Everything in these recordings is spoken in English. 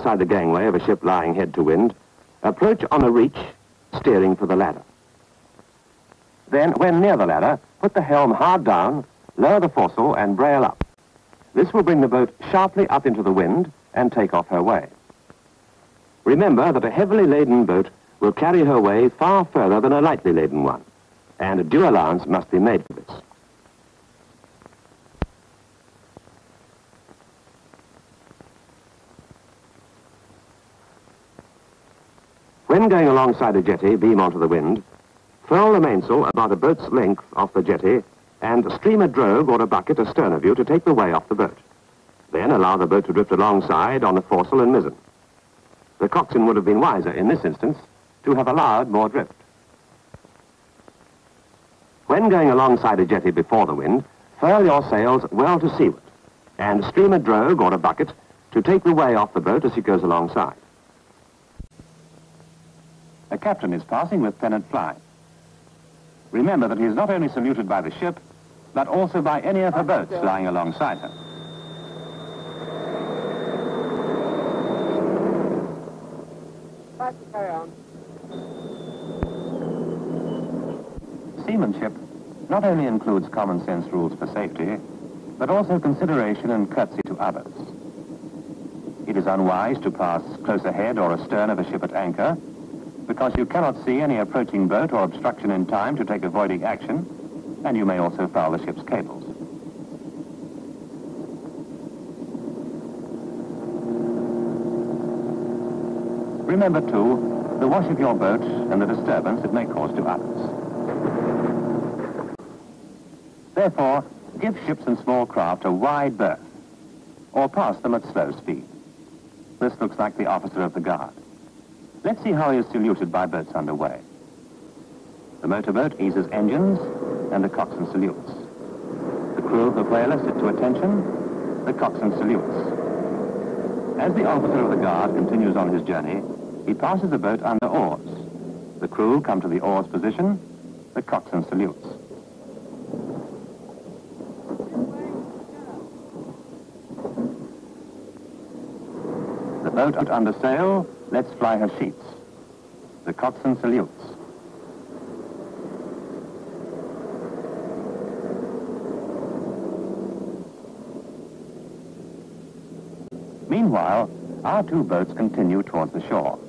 alongside the gangway of a ship lying head to wind, approach on a reach, steering for the ladder. Then, when near the ladder, put the helm hard down, lower the foresail and brail up. This will bring the boat sharply up into the wind and take off her way. Remember that a heavily laden boat will carry her way far further than a lightly laden one, and due allowance must be made for this. When going alongside a jetty, beam onto the wind, furl the mainsail about a boat's length off the jetty and stream a drogue or a bucket astern of you to take the way off the boat. Then allow the boat to drift alongside on the foresail and mizzen. The coxswain would have been wiser in this instance to have allowed more drift. When going alongside a jetty before the wind, furl your sails well to seaward and stream a drogue or a bucket to take the way off the boat as it goes alongside. A captain is passing with pennant fly. Remember that he is not only saluted by the ship, but also by any of her boats lying alongside her. Carry on. Seamanship not only includes common sense rules for safety, but also consideration and courtesy to others. It is unwise to pass close ahead or astern of a ship at anchor, because you cannot see any approaching boat or obstruction in time to take avoiding action, and you may also foul the ship's cables. Remember, too, the wash of your boat and the disturbance it may cause to others. Therefore, give ships and small craft a wide berth, or pass them at slow speed. This looks like the officer of the guard. Let's see how he is saluted by boats underway. The motorboat eases engines, and the coxswain salutes. The crew of the whaler sit to attention, the coxswain salutes. As the officer of the guard continues on his journey, he passes the boat under oars. The crew come to the oars position, the coxswain salutes. The boat under sail, lets fly her sheets. The coxswain salutes. Meanwhile, our two boats continue towards the shore.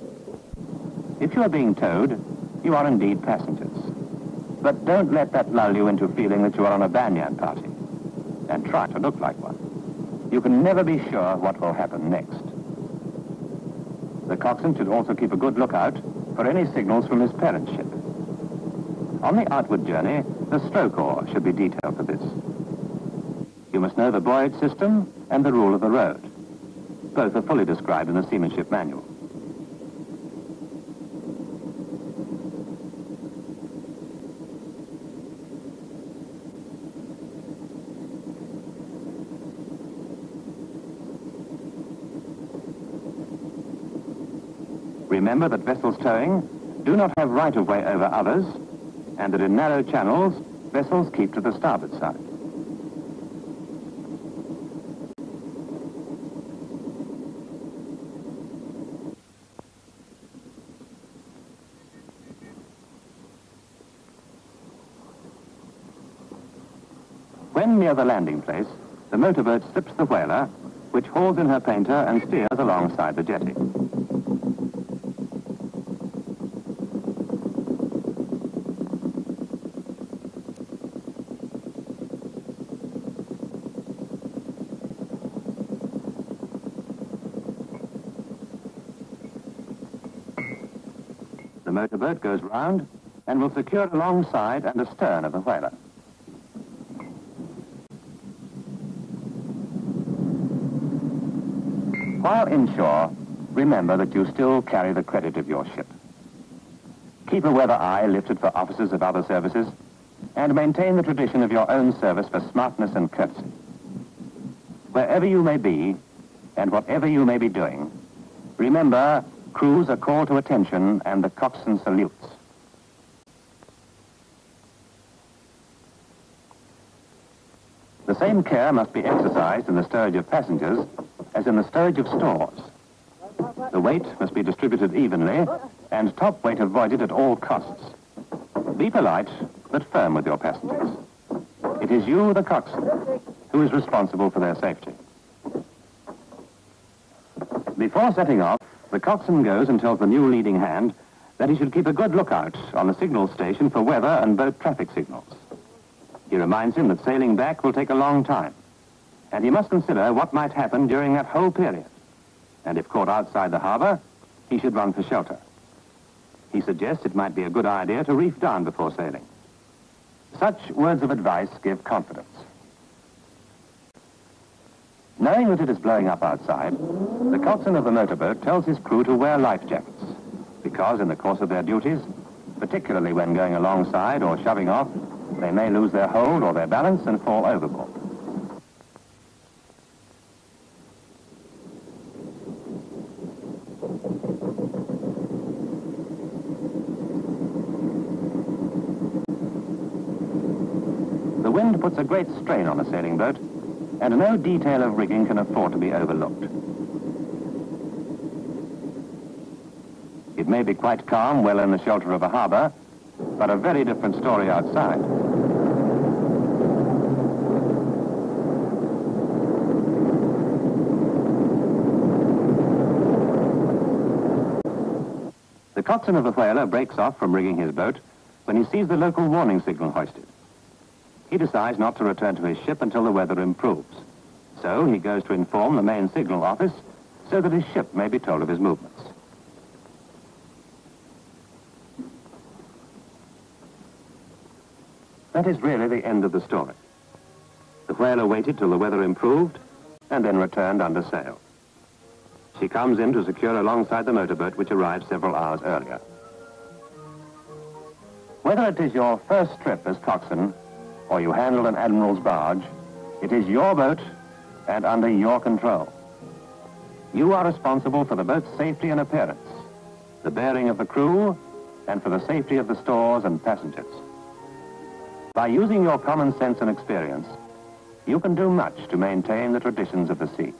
If you are being towed, you are indeed passengers. But don't let that lull you into feeling that you are on a banyan party. And try to look like one. You can never be sure what will happen next. The coxswain should also keep a good lookout for any signals from his parent ship. On the outward journey, the stroke oar should be detailed for this. You must know the buoyage system and the rule of the road. Both are fully described in the Seamanship Manual. Remember that vessels towing do not have right-of-way over others, and that in narrow channels, vessels keep to the starboard side. When near the landing place, the motorboat slips the whaler, which hauls in her painter and steers alongside the jetty. The motorboat goes round and will secure alongside and astern of the whaler. While inshore, remember that you still carry the credit of your ship. Keep a weather eye lifted for officers of other services, and maintain the tradition of your own service for smartness and courtesy. Wherever you may be, and whatever you may be doing, remember, crews are called to attention and the coxswain salutes. The same care must be exercised in the stowage of passengers as in the stowage of stores. The weight must be distributed evenly and top weight avoided at all costs. Be polite, but firm with your passengers. It is you, the coxswain, who is responsible for their safety. Before setting off, the coxswain goes and tells the new leading hand that he should keep a good lookout on the signal station for weather and boat traffic signals. He reminds him that sailing back will take a long time, and he must consider what might happen during that whole period. And if caught outside the harbor, he should run for shelter. He suggests it might be a good idea to reef down before sailing. Such words of advice give confidence. Knowing that it is blowing up outside, the coxswain of the motorboat tells his crew to wear life jackets, because in the course of their duties, particularly when going alongside or shoving off, they may lose their hold or their balance and fall overboard. The wind puts a great strain on a sailing boat, and no detail of rigging can afford to be overlooked. It may be quite calm well in the shelter of a harbor, but a very different story outside. The coxswain of the whaler breaks off from rigging his boat when he sees the local warning signal hoisted. He decides not to return to his ship until the weather improves. So he goes to inform the main signal office so that his ship may be told of his movements. That is really the end of the story. The whaler waited till the weather improved and then returned under sail. She comes in to secure alongside the motorboat, which arrived several hours earlier. Whether it is your first trip as coxswain or you handle an admiral's barge, it is your boat and under your control. You are responsible for the boat's safety and appearance, the bearing of the crew, and for the safety of the stores and passengers. By using your common sense and experience, you can do much to maintain the traditions of the sea.